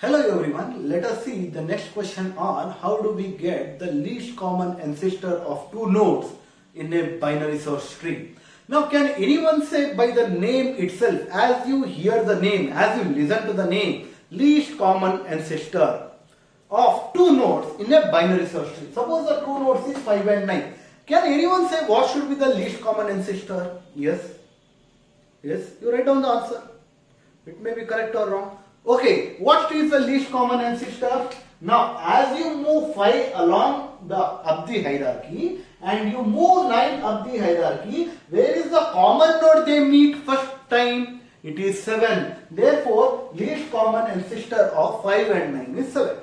Hello everyone, let us see the next question on how do we get the least common ancestor of two nodes in a binary search tree. Now can anyone say by the name itself, as you hear the name, as you listen to the name, least common ancestor of two nodes in a binary search tree. Suppose the two nodes is 5 and 9. Can anyone say what should be the least common ancestor? Yes. Yes, you write down the answer. It may be correct or wrong. Okay, what is the least common ancestor? Now, as you move 5 along up the hierarchy and you move 9 up the hierarchy, where is the common node they meet first time? It is 7. Therefore, least common ancestor of 5 and 9 is 7.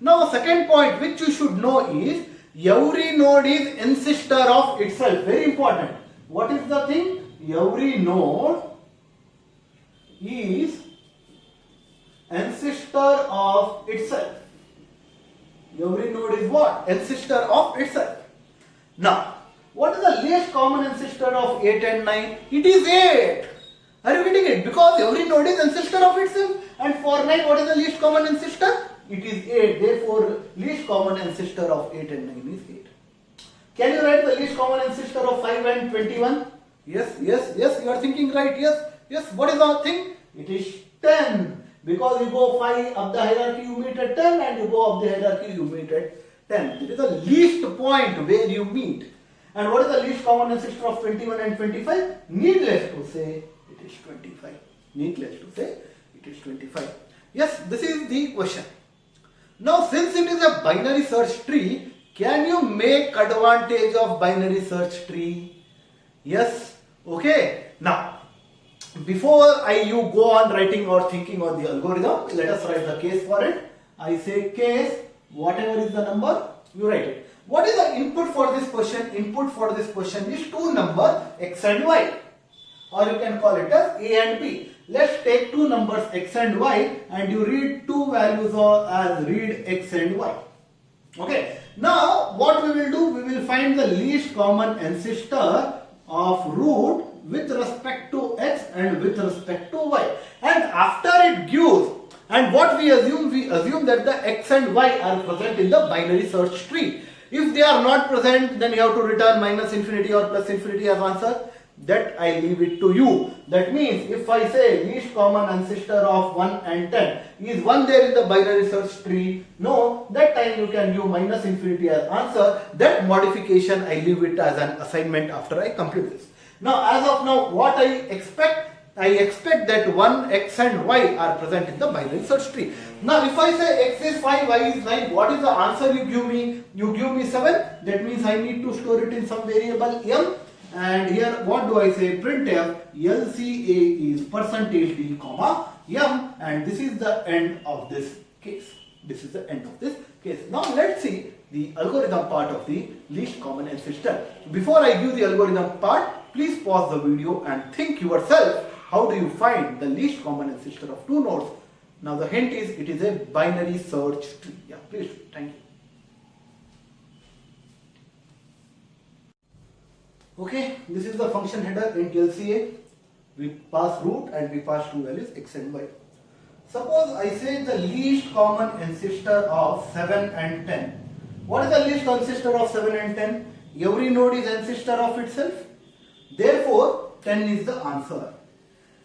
Now, second point which you should know is every node is ancestor of itself. Very important. What is the thing? Every node is ancestor of itself. Every node is what? Ancestor of itself. Now, what is the least common ancestor of 8 and 9? It is 8. Are you getting it? Because every node is ancestor of itself. And for 9, what is the least common ancestor? It is 8. Therefore, least common ancestor of 8 and 9 is 8. Can you write the least common ancestor of 5 and 21? Yes, you are thinking right. Yes. What is the thing? It is 10. Because you go 5 up the hierarchy, you meet at 10, and you go up the hierarchy, you meet at 10. It is the least point where you meet. And what is the least common ancestor of 21 and 25? Needless to say, it is 25. Needless to say, it is 25. Yes, this is the question. Now, since it is a binary search tree, can you make advantage of binary search tree? Yes. Okay. Now, before you go on writing or thinking on the algorithm, let us write the case for it. I say case, whatever is the number, you write it. What is the input for this question? Input for this question is two numbers x and y, or you can call it as a and b. Let's take two numbers x and y and you read two values as read x and y. Okay. Now what we will do, we will find the least common ancestor of root with respect to x and with respect to y, and after it gives, and what we assume that the x and y are present in the binary search tree. If they are not present, then you have to return minus infinity or plus infinity as answer. That I leave it to you. That means if I say least common ancestor of 1 and 10, is 1 there in the binary search tree? No, that time you can give minus infinity as answer. That modification I leave it as an assignment after I complete this. Now, as of now, what I expect that 1, x and y are present in the binary search tree. Now, if I say x is 5, y is 9, what is the answer you give me? You give me 7. That means I need to store it in some variable m. And here, what do I say? Printf LCA is %d comma m, and this is the end of this case. This is the end of this case. Now, let's see the algorithm part of the least common ancestor. Before I give the algorithm part, please pause the video and think yourself, how do you find the least common ancestor of two nodes? Now the hint is, it is a binary search tree. Yeah, please, thank you. Okay, this is the function header in LCA. We pass root and we pass two values x and y. Suppose I say the least common ancestor of 7 and 10. What is the least ancestor of 7 and 10? Every node is ancestor of itself. Therefore, 10 is the answer.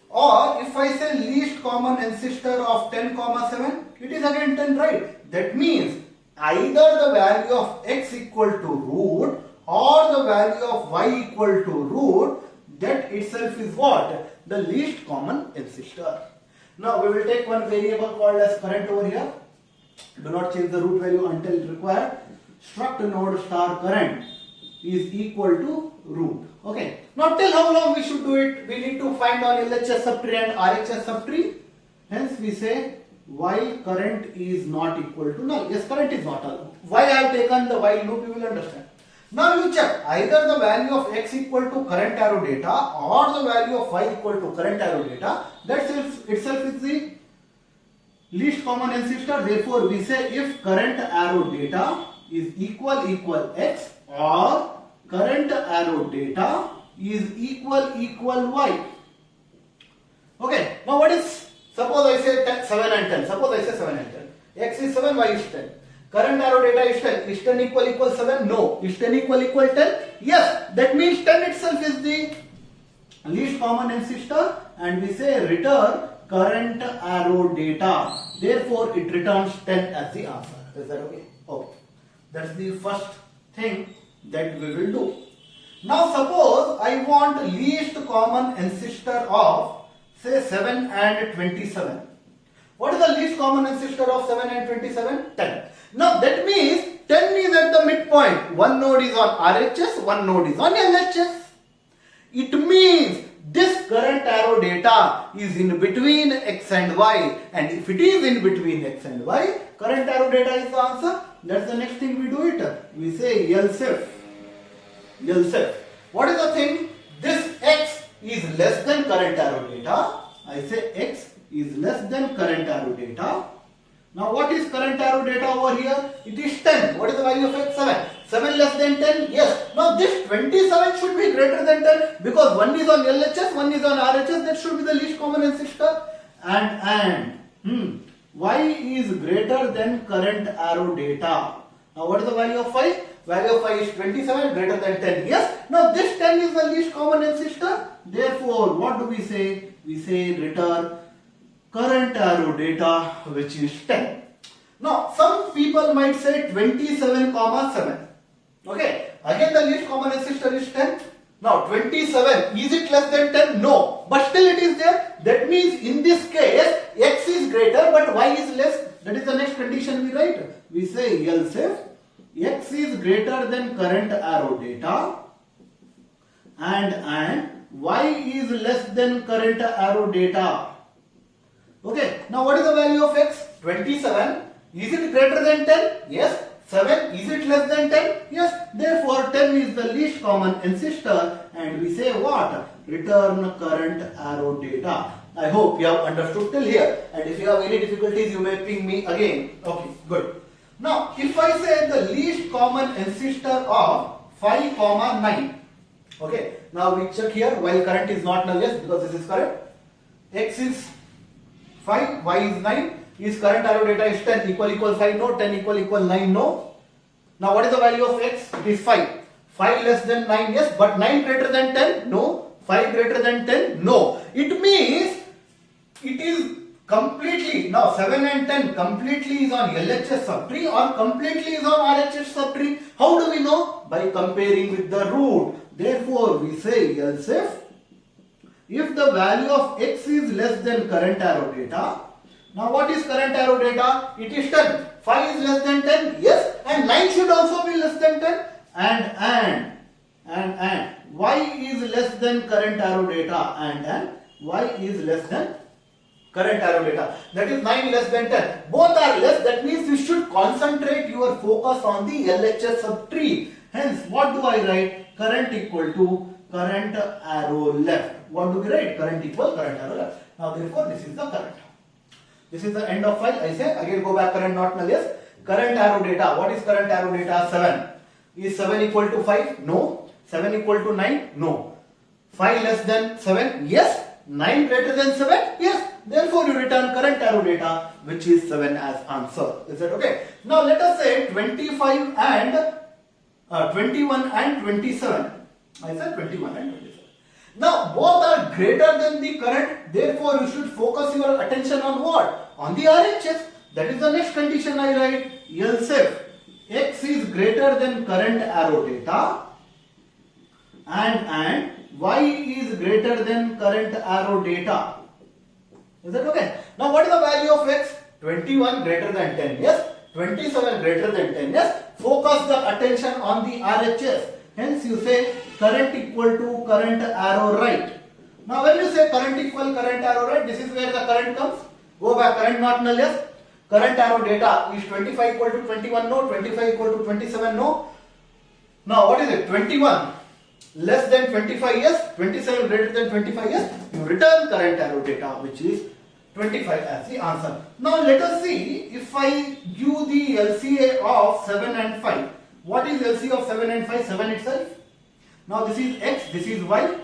Or if I say least common ancestor of 10, 7, it is again 10, right? That means either the value of x equal to root or the value of y equal to root, that itself is what? The least common ancestor. Now we will take one variable called as current over here. Do not change the root value until required. Struct node star current is equal to root. Okay. Now till how long we should do it? We need to find on LHS subtree and RHS subtree. Hence we say while current is not equal to null. Yes, current is not null. Why I have taken the while loop, you will understand. Now you check either the value of x equal to current arrow data or the value of y equal to current arrow data. That itself is the least common ancestor. Therefore, we say if current arrow data is equal x or current arrow data is equal y. Okay. Now what is, suppose I say 10, 7 and 10. Suppose I say 7 and 10. X is 7, Y is 10. Current arrow data is 10. Is 10 equal 7? No. Is 10 equal 10? Yes. That means 10 itself is the least common ancestor, and we say return current arrow data. Therefore, it returns 10 as the answer. Is that okay? Okay. That's the first thing that we will do. Now suppose I want least common ancestor of say 7 and 27. What is the least common ancestor of 7 and 27? 10. Now that means 10 is at the midpoint. One node is on RHS, one node is on LHS. It means this current arrow data is in between X and Y, and if it is in between X and Y, current arrow data is the answer. That's the next thing we do it. We say else if. What is the thing? This X is less than current arrow data. I say X is less than current arrow data. Now what is current arrow data over here? It is 10. What is the value of X? 7. 7 less than 10? Yes. Now this 27 should be greater than 10 because one is on LHS, one is on RHS. That should be the least common ancestor. Y is greater than current arrow data. Now what is the value of 5? Value of 5 is 27 greater than 10. Yes. Now this 10 is the least common ancestor. Therefore, what do we say? We say return current arrow data, which is 10. Now some people might say 27, 7. Okay. Again the least common ancestor is 10. Now 27, is it less than 10? No. But still it is there. That means in this case X is greater but Y is less. That is the next condition we write. We say else if X is greater than current arrow data and Y is less than current arrow data. Okay. Now what is the value of X? 27. Is it greater than 10? Yes. 7. Is it less than 10? Yes. Therefore 10 is the least common ancestor, and we say what? Return current arrow data. I hope you have understood till here, and if you have any difficulties you may ping me again. Okay, good. Now if I say the least common ancestor of 5, 9. Okay, now we check here while current is not null, yes, because this is correct. X is 5, Y is 9. Is current arrow data is 10 equal 5? No. 10 equal 9? No. Now what is the value of X? It is 5. 5 less than 9? Yes. But 9 greater than 10? No. 5 greater than 10? No. It means it is completely, now 7 and 10 completely is on LHS subtree or completely is on RHS subtree. How do we know? By comparing with the root. Therefore we say else if the value of X is less than current arrow data. Now what is current arrow data? It is 10. 5 is less than 10. Yes. And 9 should also be less than 10. And Y is less than current arrow data. And Y is less than current arrow data. That is 9 less than 10. Both are less. That means you should concentrate your focus on the LHS subtree. Hence, what do I write? Current equal to current arrow left. What do we write? Current equal current arrow left. Now therefore this is the current. This is the end of file. I say again go back current not null. Yes. Current arrow data. What is current arrow data? 7. Is 7 equal to 5? No. 7 equal to 9? No. 5 less than 7? Yes. 9 greater than 7? Yes. Therefore you return current arrow data, which is 7 as answer. Is that okay? Now let us say 25 and 21 and 27. I said 21 and 27. Now both are greater than the current, therefore you should focus your attention on what? On the RHS. That is the next condition I write. Else if X is greater than current arrow data and Y is greater than current arrow data. Is that okay? Now what is the value of X? 21 greater than 10. Yes. 27 greater than 10. Yes. Focus the attention on the RHS. Hence you say current equal to current arrow right. Now when you say current equal current arrow right, this is where the current comes. Go back, current not null, yes. Current arrow data is 25 equal to 21, no. 25 equal to 27, no. Now what is it? 21 less than 25, yes. 27 greater than 25, yes. You return current arrow data, which is 25 as the answer. Now let us see if I give the LCA of 7 and 5. What is LCA of 7 and 5? 7 itself. Now this is X, this is Y.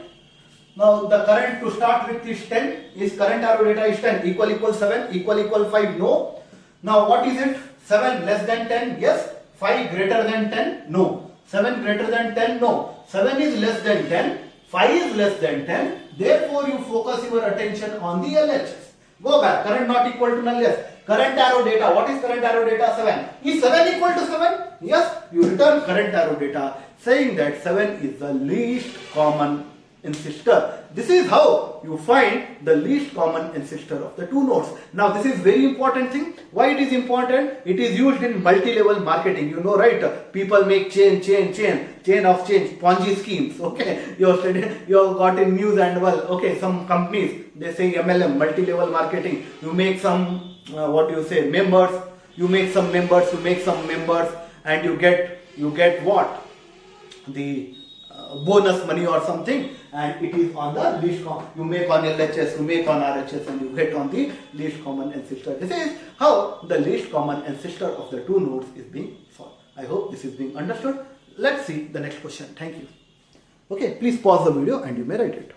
Now the current to start with is 10. Is current arrow data is 10 equal 7 equal 5? No. Now what is it? 7 less than 10? Yes. 5 greater than 10? No. 7 greater than 10? No. 7 is less than 10. 5 is less than 10. Therefore you focus your attention on the LHS. Go back. Current not equal to null. Yes. Current arrow data. What is current arrow data? 7. Is 7 equal to 7? Yes. You return current arrow data saying that 7 is the least common ancestor. This is how you find the least common ancestor of the two nodes. Now this is very important thing. Why it is important? It is used in multi-level marketing. You know, right? People make chain of change, Ponzi schemes. Okay, you have got in news and well. Okay, some companies they say MLM, multi-level marketing. You make some members. You make some members. You make some members, and you get what? The bonus money or something, and it is on the least common. You make on LHS, you make on RHS, and you get on the least common ancestor. This is how the least common ancestor of the two nodes is being solved. I hope this is being understood. Let's see the next question. Thank you. Okay, please pause the video and you may write it.